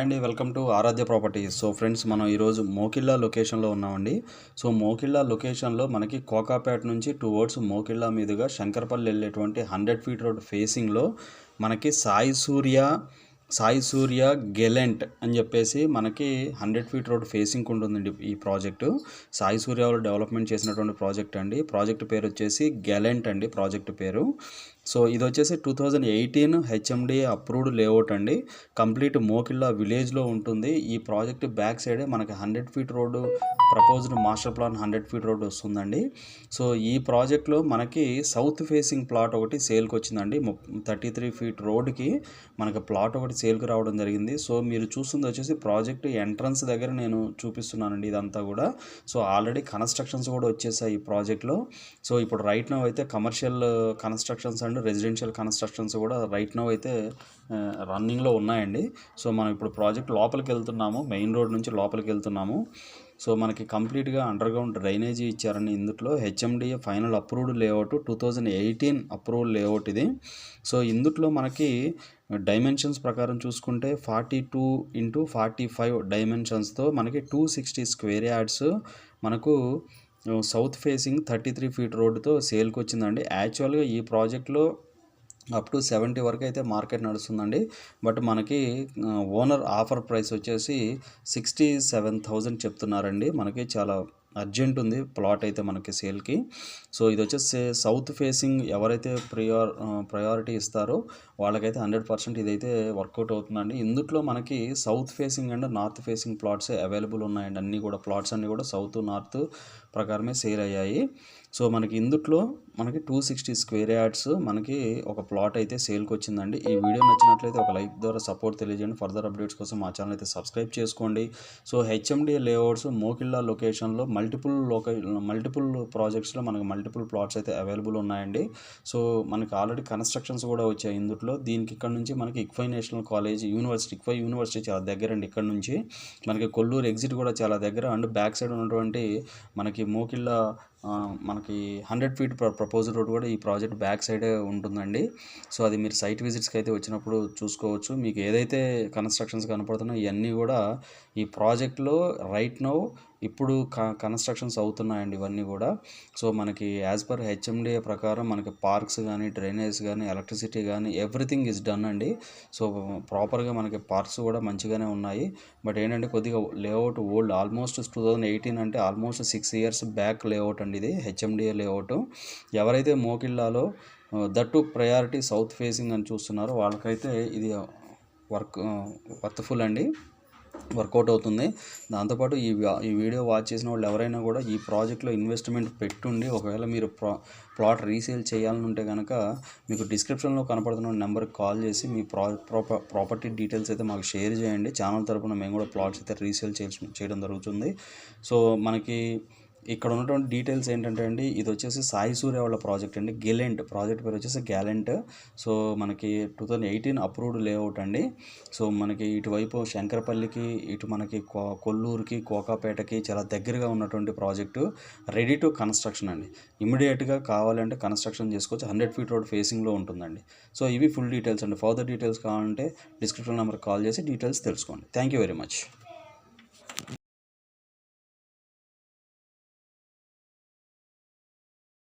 అండి, welcome to Aaradhya properties. So friends, మనం ఈరోజు మోకిళ్ళ లొకేషన్లో ఉన్నామండి. సో మోకిళ్ళ లొకేషన్లో మనకి కోకాపేట నుంచి టువర్డ్స్ మోకిళ్ళ మీదుగా శంకరపల్లి వెళ్ళేటువంటి 100 ఫీట్ రోడ్ ఫేసింగ్లో మనకి సాయి సూర్య గెలెంట్ అని చెప్పేసి మనకి 100 ఫీట్ రోడ్ ఫేసింగ్ ఉంటుందండి. ఈ ప్రాజెక్టు సాయి సూర్య వాళ్ళు డెవలప్మెంట్ చేసినటువంటి ప్రాజెక్ట్ అండి. ప్రాజెక్ట్ పేరు వచ్చేసి గెలెంట్ అండి ప్రాజెక్ట్ పేరు. సో ఇది వచ్చేసి 2018 హెచ్ఎండిఏ అప్రూవ్డ్ లేఅవుట్ అండి. కంప్లీట్ మోకిళ్ళ విలేజ్లో ఉంటుంది. ఈ ప్రాజెక్ట్ బ్యాక్ సైడే మనకి 100 feet road proposed master plan 100 feet road వస్తుందండి. సో ఈ ప్రాజెక్ట్లో మనకి సౌత్ ఫేసింగ్ ప్లాట్ ఒకటి సేల్కి వచ్చిందండి. 33 ఫీట్ రోడ్కి మనకి ప్లాట్ ఒకటి సేల్కి రావడం జరిగింది. సో మీరు చూస్తుంది వచ్చేసి ప్రాజెక్ట్ ఎంట్రన్స్ దగ్గర నేను చూపిస్తున్నానండి ఇదంతా కూడా. సో ఆల్రెడీ కన్స్ట్రక్షన్స్ కూడా వచ్చేసాయి ఈ ప్రాజెక్ట్లో. సో ఇప్పుడు రైట్ నౌ అయితే commercial constructions and residential constructions కూడా రైట్ నౌ అయితే రన్నింగ్లో ఉన్నాయండి. సో మనం ఇప్పుడు ప్రాజెక్ట్ లోపలికి వెళ్తున్నాము, మెయిన్ రోడ్ నుంచి లోపలికి వెళ్తున్నాము. సో మనకి కంప్లీట్గా అండర్గ్రౌండ్ డ్రైనేజీ ఇచ్చారండి. ఇందులో HMDA final approved layout 2018 approved layout ఇది. సో ఇందులో మనకి డైమెన్షన్స్ ప్రకారం చూసుకుంటే 42x45 డైమెన్షన్స్తో మనకి 260 స్క్వేర్ యార్డ్స్ మనకు సౌత్ ఫేసింగ్ 33 ఫీట్ రోడ్డుతో సేల్కి వచ్చిందండి. యాక్చువల్గా ఈ ప్రాజెక్ట్లో అప్ టు 70 వరకు అయితే మార్కెట్ నడుస్తుందండి. బట్ మనకి ఓనర్ ఆఫర్ ప్రైస్ వచ్చేసి 67,000 చెప్తున్నారండి. మనకి చాలా అర్జెంట్ ఉంది ప్లాట్ అయితే మనకి సేల్కి. సో ఇది వచ్చేసి సౌత్ ఫేసింగ్ ఎవరైతే ప్రయారిటీ ఇస్తారో వాళ్ళకైతే 100% ఇదైతే వర్కౌట్ అవుతుందండి. ఇందులో మనకి south facing and north facing plots available ఉన్నాయండి. అన్నీ కూడా ప్లాట్స్ అన్నీ కూడా సౌత్ నార్త్ ప్రకారమే సేల్ అయ్యాయి. సో మనకి ఇందులో మనకి 260 స్క్వేర్ యార్డ్స్ మనకి ఒక ప్లాట్ అయితే సేల్కి వచ్చిందండి. ఈ వీడియో నచ్చినట్లయితే ఒక లైక్ ద్వారా సపోర్ట్ తెలియజేయండి. ఫర్దర్ అప్డేట్స్ కోసం మా ఛానల్ అయితే సబ్స్క్రైబ్ చేసుకోండి. సో హెచ్ఎండిఏ లేఅవుట్స్ మోకిళ్ళ లొకేషన్లో మల్టిపుల్ ప్రాజెక్ట్స్లో మనకి మల్టిపుల్ ప్లాట్స్ అయితే అవైలబుల్ ఉన్నాయండి. సో మనకి ఆల్రెడీ కన్స్ట్రక్షన్స్ కూడా వచ్చాయి ఇందులో. దీనికి ఇక్కడ నుంచి మనకి ICFAI national college ICFAI university చాలా దగ్గర అండి. ఇక్కడ నుంచి మనకి కొల్లూరు ఎగ్జిట్ కూడా చాలా దగ్గర. అండ్ బ్యాక్ సైడ్ ఉన్నటువంటి మనకి మోకిళ్ళ మనకి 100 ఫీట్ ప్రపోజల్ రోడ్ కూడా ఈ ప్రాజెక్ట్ బ్యాక్ సైడే ఉంటుందండి. సో అది మీరు సైట్ విజిట్స్కి అయితే వచ్చినప్పుడు చూసుకోవచ్చు. మీకు ఏదైతే కన్స్ట్రక్షన్స్ కనపడుతున్నాయో ఇవన్నీ కూడా ఈ ప్రాజెక్ట్లో రైట్ నౌ ఇప్పుడు కన్స్ట్రక్షన్స్ అవుతున్నాయండి ఇవన్నీ కూడా. సో మనకి యాజ్ పర్ హెచ్ఎండిఏ ప్రకారం మనకి పార్క్స్ కానీ, డ్రైనేజ్ కానీ, ఎలక్ట్రిసిటీ కానీ ఎవ్రీథింగ్ ఈజ్ డన్ అండి. సో ప్రాపర్గా మనకి పార్క్స్ కూడా మంచిగానే ఉన్నాయి. బట్ ఏంటంటే కొద్దిగా లేఅవుట్ ఓల్డ్, ఆల్మోస్ట్ 2018 అంటే ఆల్మోస్ట్ 6 ఇయర్స్ బ్యాక్ లేఅవుట్ అండి ఇది హెచ్ఎండిఏ లేఅవుట్. ఎవరైతే మోకిళ్ళలో దట్టు ప్రయారిటీ సౌత్ ఫేసింగ్ అని చూస్తున్నారో వాళ్ళకైతే ఇది వర్త్ఫుల్ అండి, వర్కౌట్ అవుతుంది. దాంతోపాటు ఈ వీడియో వాచ్ చేసిన వాళ్ళు ఎవరైనా కూడా ఈ ప్రాజెక్ట్లో ఇన్వెస్ట్మెంట్ పెట్టుండి ఒకవేళ మీరు ప్లాట్ రీసేల్ చేయాలనుంటే కనుక మీకు డిస్క్రిప్షన్లో కనపడుతున్న నెంబర్కి కాల్ చేసి మీ ప్రాపర్టీ డీటెయిల్స్ అయితే మాకు షేర్ చేయండి. ఛానల్ తరపున మేము కూడా ప్లాట్స్ అయితే రీసేల్ చేయడం జరుగుతుంది. సో మనకి ఇక్కడ ఉన్నటువంటి డీటెయిల్స్ ఏంటంటే అండి, ఇది వచ్చేసి సాయి సూర్య వాళ్ళ ప్రాజెక్ట్ అండి. గెలెంట్ ప్రాజెక్ట్ పేరు వచ్చేసి గ్యాలెంట్. సో మనకి 2018 అప్రూవ్డ్ లేఅవుట్ అండి. సో మనకి ఇటువైపు శంకరపల్లికి, ఇటు మనకి కొల్లూరుకి, కోకాపేటకి చాలా దగ్గరగా ఉన్నటువంటి ప్రాజెక్టు. రెడీ టు కన్స్ట్రక్షన్ అండి. ఇమీడియట్గా కావాలంటే కన్స్ట్రక్షన్ చేసుకోవచ్చు. 100 ఫీట్ రోడ్ ఫేసింగ్లో ఉంటుందండి. సో ఇవి ఫుల్ డీటెయిల్స్ అండి. ఫర్దర్ డీటెయిల్స్ కావాలంటే డిస్క్రిప్షన్ నెంబర్కి కాల్ చేసి డీటెయిల్స్ తెలుసుకోండి. Thank you very much.